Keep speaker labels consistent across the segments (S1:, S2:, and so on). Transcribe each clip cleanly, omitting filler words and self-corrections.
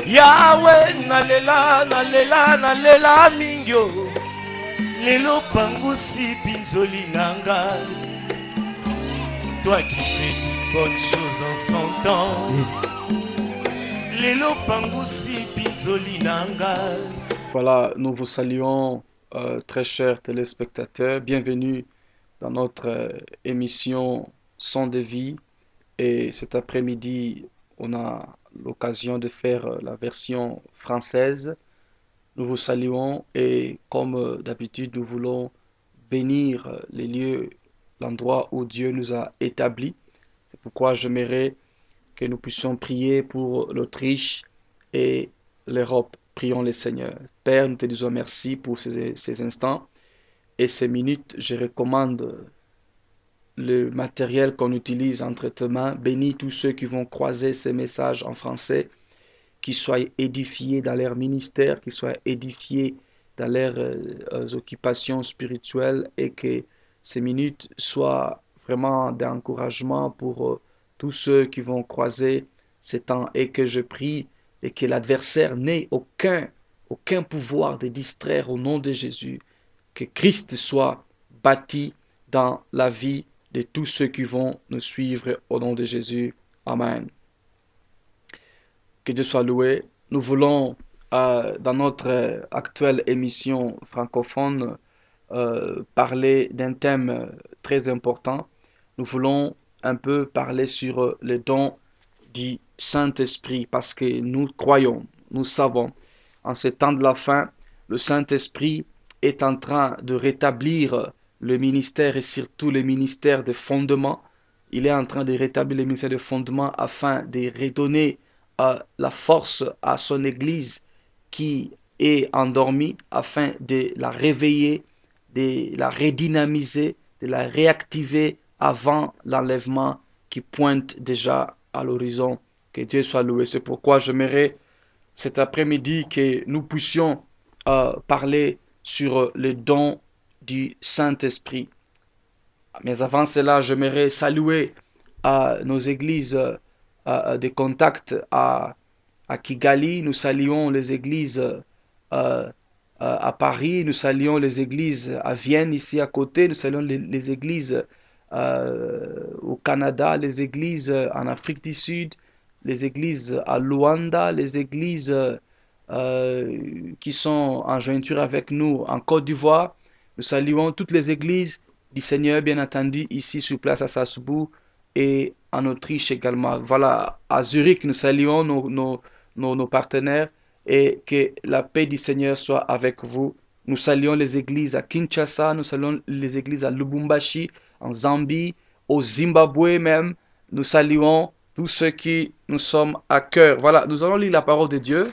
S1: Yahweh nalela nalela nalela mingyo lelo pangusi pinzoli nanga. Toi qui fais toutes bonnes choses en son temps.
S2: Yes.
S1: Lelo pangusi pinzoli nanga.
S3: Voilà, nous vous saluons, très chers téléspectateurs. Bienvenue dans notre émission Son de vie. Et cet après-midi, on a l'occasion de faire la version française. Nous vous saluons et comme d'habitude, nous voulons bénir les lieux, l'endroit où Dieu nous a établis. C'est pourquoi j'aimerais que nous puissions prier pour l'Autriche et l'Europe. Prions le Seigneur. Père, nous te disons merci pour ces instants et ces minutes. Je recommande le matériel qu'on utilise entre tes mains. Bénis tous ceux qui vont croiser ces messages en français, qu'ils soient édifiés dans leur ministère, qu'ils soient édifiés dans leurs occupations spirituelles et que ces minutes soient vraiment d'encouragement pour tous ceux qui vont croiser ces temps et que je prie et que l'adversaire n'ait aucun pouvoir de distraire au nom de Jésus, que Christ soit bâti dans la vie de tous ceux qui vont nous suivre au nom de Jésus. Amen. Que Dieu soit loué. Nous voulons, dans notre actuelle émission francophone, parler d'un thème très important. Nous voulons un peu parler sur le don du Saint-Esprit parce que nous croyons, nous savons, en ce temps de la fin, le Saint-Esprit est en train de rétablir le ministère et surtout le ministère de fondement. Il est en train de rétablir le ministère de fondement afin de redonner la force à son Église qui est endormie, afin de la réveiller, de la redynamiser, de la réactiver avant l'enlèvement qui pointe déjà à l'horizon. Que Dieu soit loué. C'est pourquoi j'aimerais cet après-midi que nous puissions parler sur le don du Saint-Esprit. Mais avant cela, j'aimerais saluer nos églises de contact à Kigali. Nous saluons les églises à Paris. Nous saluons les églises à Vienne, ici à côté. Nous saluons les églises au Canada, les églises en Afrique du Sud, les églises à Luanda, les églises qui sont en jointure avec nous en Côte d'Ivoire. Nous saluons toutes les églises du Seigneur, bien entendu, ici sur place à Salzbourg et en Autriche également. Voilà, à Zurich, nous saluons nos partenaires et que la paix du Seigneur soit avec vous. Nous saluons les églises à Kinshasa, nous saluons les églises à Lubumbashi, en Zambie, au Zimbabwe même. Nous saluons tous ceux qui nous sommes à cœur. Voilà, nous allons lire la parole de Dieu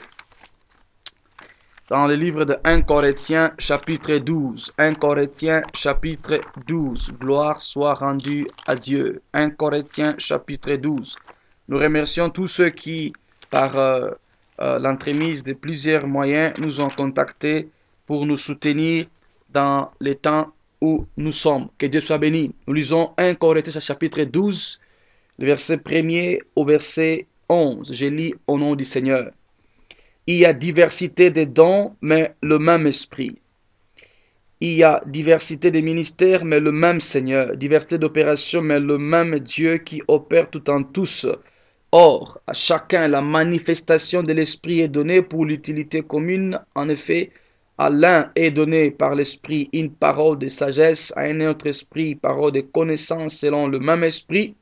S3: dans le livre de 1 Corinthiens chapitre 12. 1 Corinthiens chapitre 12. Gloire soit rendue à Dieu. 1 Corinthiens chapitre 12. Nous remercions tous ceux qui, par l'entremise de plusieurs moyens, nous ont contactés pour nous soutenir dans les temps où nous sommes. Que Dieu soit béni. Nous lisons 1 Corinthiens chapitre 12, le verset 1er au verset 11. Je lis au nom du Seigneur. Il y a diversité de dons, mais le même esprit. Il y a diversité de ministères, mais le même Seigneur. Diversité d'opérations, mais le même Dieu qui opère tout en tous. Or, à chacun, la manifestation de l'esprit est donnée pour l'utilité commune. En effet, à l'un est donné par l'esprit une parole de sagesse, à un autre esprit parole de connaissance selon le même esprit,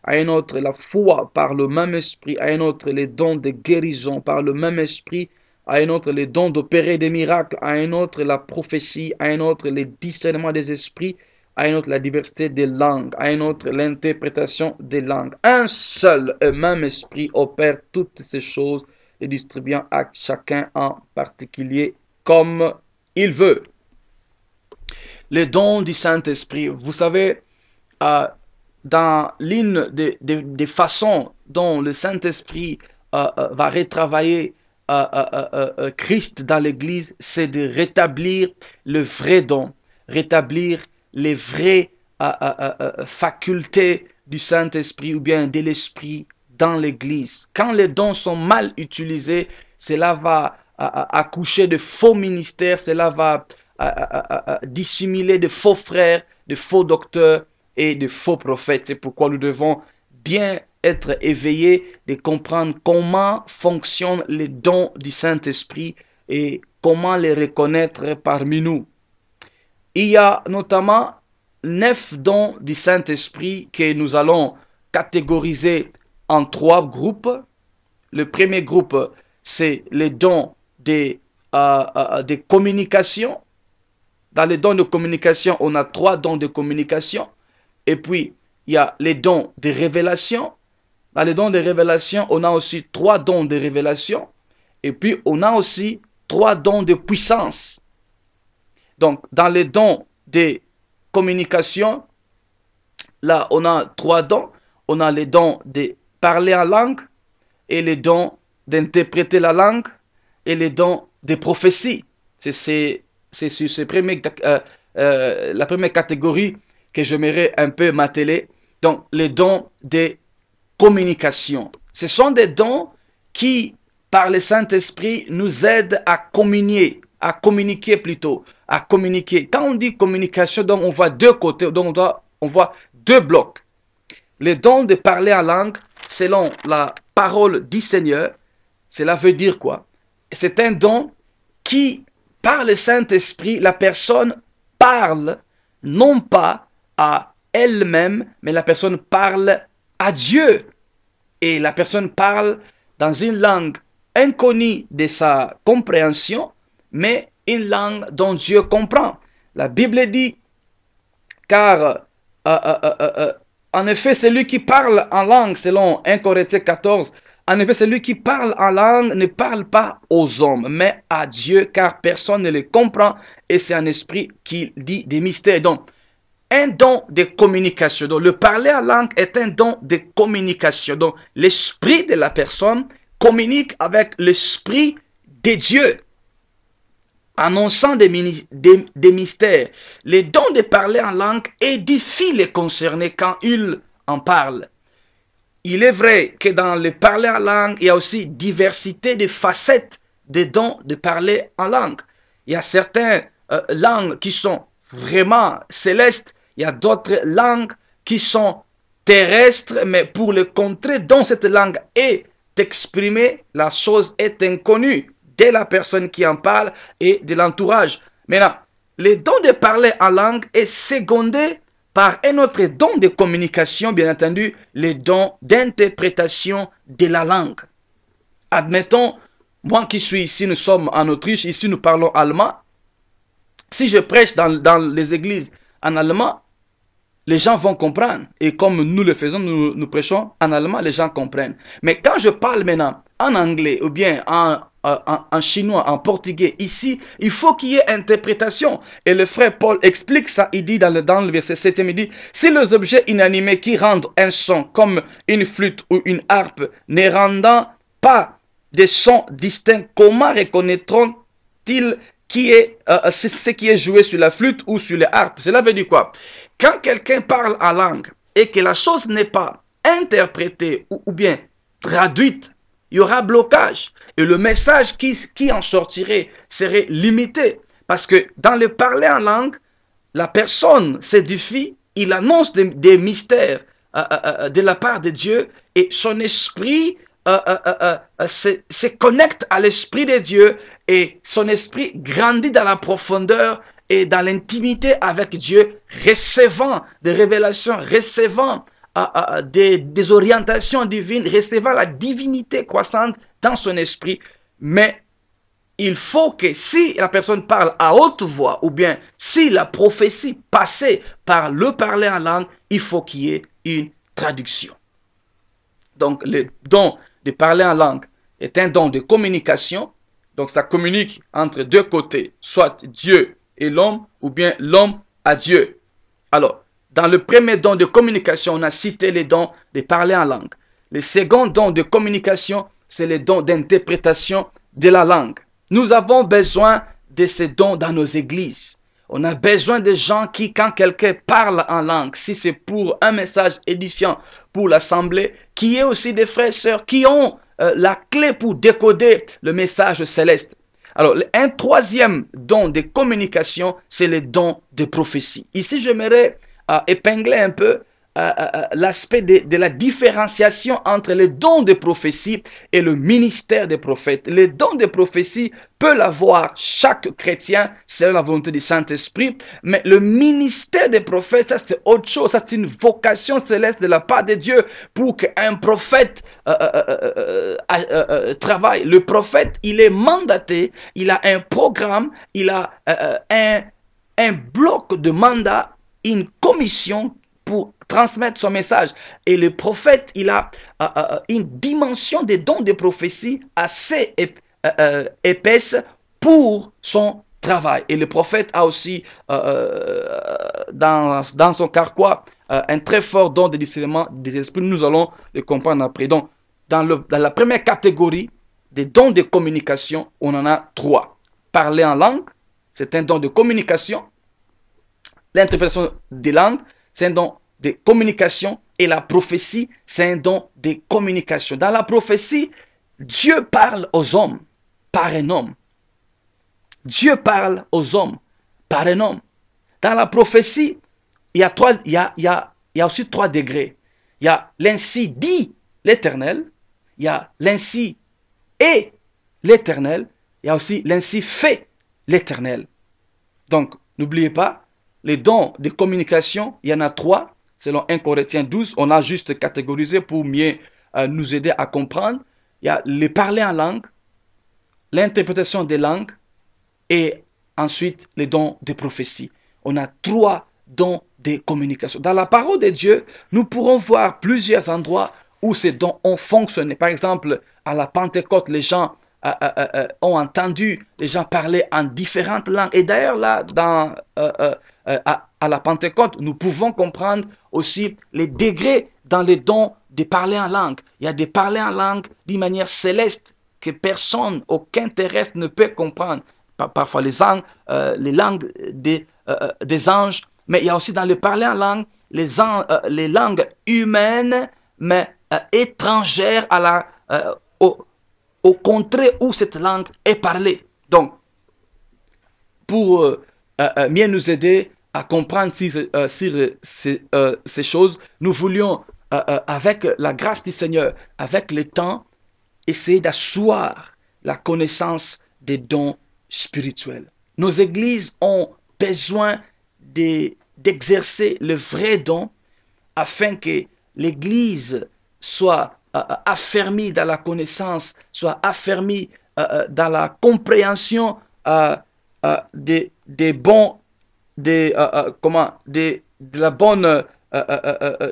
S3: à un autre la foi par le même esprit, à un autre les dons de guérison par le même esprit, à un autre les dons d'opérer des miracles, à un autre la prophétie, à un autre les discernements des esprits, à un autre la diversité des langues, à un autre l'interprétation des langues. Un seul et même esprit opère toutes ces choses, les distribuant à chacun en particulier comme il veut. Les dons du Saint-Esprit, vous savez, dans l'une des façons dont le Saint-Esprit va retravailler Christ dans l'Église, c'est de rétablir le vrai don, rétablir les vraies facultés du Saint-Esprit ou bien de l'Esprit dans l'Église. Quand les dons sont mal utilisés, cela va accoucher de faux ministères, cela va dissimuler de faux frères, de faux docteurs et de faux prophètes. C'est pourquoi nous devons bien être éveillés de comprendre comment fonctionnent les dons du Saint-Esprit et comment les reconnaître parmi nous. Il y a notamment 9 dons du Saint-Esprit que nous allons catégoriser en 3 groupes. Le premier groupe, c'est les dons de communication. Dans les dons de communication, on a 3 dons de communication. Et puis, il y a les dons de révélation. Dans les dons de révélation, on a aussi 3 dons de révélation. Et puis, on a aussi 3 dons de puissance. Donc, dans les dons de communication, là, on a 3 dons. On a les dons de parler en langue, et les dons d'interpréter la langue, et les dons de prophétie. C'est sur la première catégorie que j'aimerais un peu m'atteler. Donc, les dons de communication. Ce sont des dons qui, par le Saint-Esprit, nous aident à communiquer. Quand on dit communication, donc on voit 2 côtés, donc on voit 2 blocs. Les dons de parler en langue, selon la parole du Seigneur, cela veut dire quoi? C'est un don qui, par le Saint-Esprit, la personne parle non pas à elle-même, mais la personne parle à Dieu. Et la personne parle dans une langue inconnue de sa compréhension, mais une langue dont Dieu comprend. La Bible dit, car en effet, celui qui parle en langue, selon 1 Corinthiens 14, en effet, celui qui parle en langue ne parle pas aux hommes, mais à Dieu, car personne ne le comprend, et c'est un esprit qui dit des mystères. Donc, un don de communication. Donc, le parler en langue est un don de communication. Donc, l'esprit de la personne communique avec l'esprit de Dieu, annonçant des mystères. Les dons de parler en langue édifient les concernés quand ils en parlent. Il est vrai que dans le parler en langue, il y a aussi diversité de facettes des dons de parler en langue. Il y a certaines langues qui sont vraiment célestes. Il y a d'autres langues qui sont terrestres, mais pour le contrer dont cette langue est exprimée, la chose est inconnue de la personne qui en parle et de l'entourage. Maintenant, le don de parler en langue est secondé par un autre don de communication, bien entendu, le don d'interprétation de la langue. Admettons, moi qui suis ici, nous sommes en Autriche, ici nous parlons allemand. Si je prêche dans les églises en allemand, les gens vont comprendre. Et comme nous le faisons, nous prêchons en allemand, les gens comprennent. Mais quand je parle maintenant en anglais ou bien en chinois, en portugais, ici, il faut qu'il y ait interprétation. Et le frère Paul explique ça, il dit dans le verset 7, il dit, si les objets inanimés qui rendent un son comme une flûte ou une harpe ne rendant pas des sons distincts, comment reconnaîtront-ils ce qui est joué sur la flûte ou sur les harpes? Cela veut dire quoi? Quand quelqu'un parle en langue et que la chose n'est pas interprétée ou bien traduite, il y aura blocage. Et le message qui en sortirait serait limité. Parce que dans le parler en langue, la personne s'édifie, il annonce des mystères de la part de Dieu et son esprit se connecte à l'esprit de Dieu et son esprit grandit dans la profondeur et dans l'intimité avec Dieu, recevant des révélations, recevant des orientations divines, recevant la divinité croissante dans son esprit. Mais il faut que si la personne parle à haute voix ou bien si la prophétie passait par le parler en langue, il faut qu'il y ait une traduction. Donc le don de parler en langue est un don de communication. Donc ça communique entre 2 côtés, soit Dieu et l'homme ou bien l'homme à Dieu. Alors, dans le premier don de communication, on a cité les dons de parler en langue. Le second don de communication, c'est le don d'interprétation de la langue. Nous avons besoin de ces dons dans nos églises. On a besoin de gens qui, quand quelqu'un parle en langue, si c'est pour un message édifiant, pour l'assemblée, qui est aussi des frères et sœurs qui ont la clé pour décoder le message céleste. Alors, un troisième don de communication, c'est le don de prophétie. Ici, j'aimerais épingler un peu l'aspect de la différenciation entre le don de prophétie et le ministère des prophètes. Le don de prophétie peut l'avoir chaque chrétien, c'est la volonté du Saint-Esprit, mais le ministère des prophètes, ça c'est autre chose, ça c'est une vocation céleste de la part de Dieu pour qu'un prophète travaille. Le prophète, il est mandaté, il a un programme, il a un bloc de mandat, une commission pour transmettre son message. Et le prophète, il a une dimension des dons de prophétie assez épaisse pour son travail. Et le prophète a aussi dans son carquois un très fort don de discernement des esprits. Nous allons le comprendre après. Donc, dans la première catégorie des dons de communication, on en a 3. Parler en langue, c'est un don de communication. L'interprétation des langues, c'est un don de communication, et la prophétie, c'est un don de communication. Dans la prophétie, Dieu parle aux hommes par un homme. Dieu parle aux hommes par un homme. Dans la prophétie, il y a aussi 3 degrés. Il y a l'ainsi dit l'Éternel, il y a l'ainsi est l'Éternel, il y a aussi l'ainsi fait l'Éternel. Donc, n'oubliez pas, les dons de communication, il y en a 3, selon 1 Corinthiens 12. On a juste catégorisé pour mieux nous aider à comprendre. Il y a le parler en langue, l'interprétation des langues et ensuite les dons de prophétie. On a 3 dons de communication. Dans la parole de Dieu, nous pourrons voir plusieurs endroits où ces dons ont fonctionné. Par exemple, à la Pentecôte, les gens ont entendu les gens parler en différentes langues. Et d'ailleurs, là, à la Pentecôte, nous pouvons comprendre aussi les degrés dans les dons de parler en langue. Il y a des parler en langue d'une manière céleste que personne, aucun terrestre ne peut comprendre. Parfois les langues des anges, mais il y a aussi dans le parler en langue les langues humaines, mais étrangères au contrée où cette langue est parlée. Donc, pour mieux nous aider à comprendre ces choses, nous voulions, avec la grâce du Seigneur, avec le temps, essayer d'asseoir la connaissance des dons spirituels. Nos églises ont besoin d'exercer le vrai don afin que l'église soit affermie dans la connaissance, soit affermie dans la compréhension de la bonne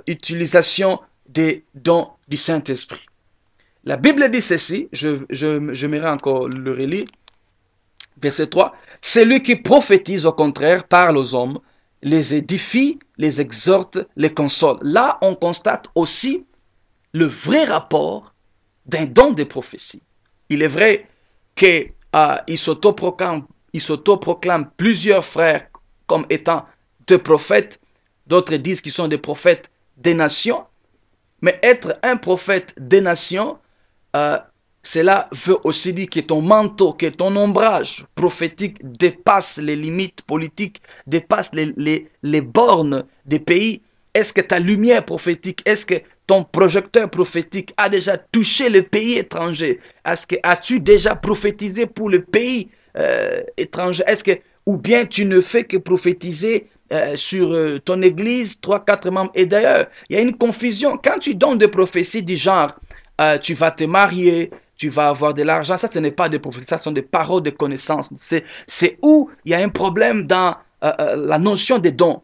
S3: utilisation des dons du Saint-Esprit. La Bible dit ceci, j'aimerais encore le relire, verset 3, « Celui qui prophétise au contraire parle aux hommes, les édifie, les exhorte, les console. » Là, on constate aussi le vrai rapport d'un don de prophétie. Il est vrai qu'il s'autoproclame plusieurs frères comme étant des prophètes, d'autres disent qu'ils sont des prophètes des nations, mais être un prophète des nations, cela veut aussi dire que ton manteau, que ton ombrage prophétique dépasse les limites politiques, dépasse les bornes des pays. Est-ce que ta lumière prophétique, est-ce que ton projecteur prophétique a déjà touché le pays étranger? As-tu déjà prophétisé pour le pays étranger? Ou bien tu ne fais que prophétiser sur ton église, 3-4 membres? Et d'ailleurs, il y a une confusion. Quand tu donnes des prophéties du genre, tu vas te marier, tu vas avoir de l'argent, ça ce n'est pas des prophéties, ça sont des paroles de connaissance. C'est où il y a un problème dans la notion des dons.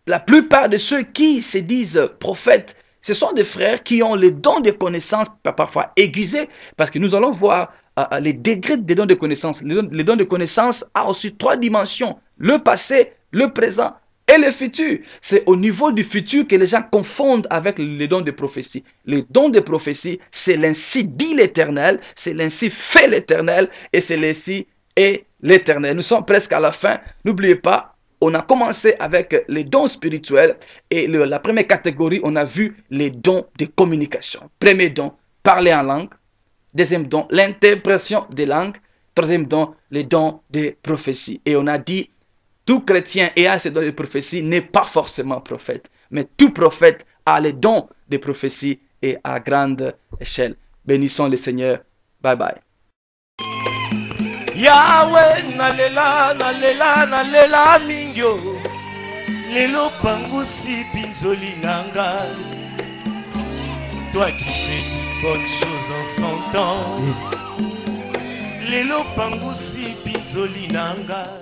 S3: La plupart de ceux qui se disent prophètes, ce sont des frères qui ont les dons de connaissance, parfois aiguisés, parce que nous allons voir les degrés des dons de connaissance. Les dons de connaissance ont aussi 3 dimensions, le passé, le présent et le futur. C'est au niveau du futur que les gens confondent avec les dons de prophétie. Les dons de prophétie, c'est l'ainsi dit l'Éternel, c'est l'ainsi fait l'Éternel, et c'est l'ainsi est l'Éternel. Nous sommes presque à la fin. N'oubliez pas, On a commencé avec les dons spirituels et la première catégorie, on a vu les dons de communication. Premier don, parler en langue. Deuxième don, l'interprétation des langues. Troisième don, les dons de prophétie. Et on a dit, tout chrétien ayant ces dons de prophétie n'est pas forcément prophète. Mais tout prophète a les dons de prophétie et à grande échelle. Bénissons le Seigneur. Bye bye.
S1: Yahweh nalela nalela nalela mingyo lelo pangusi pinzoli nanga. Toi qui fais de bonnes choses en son temps. Lelo pangusi pinzoli nanga.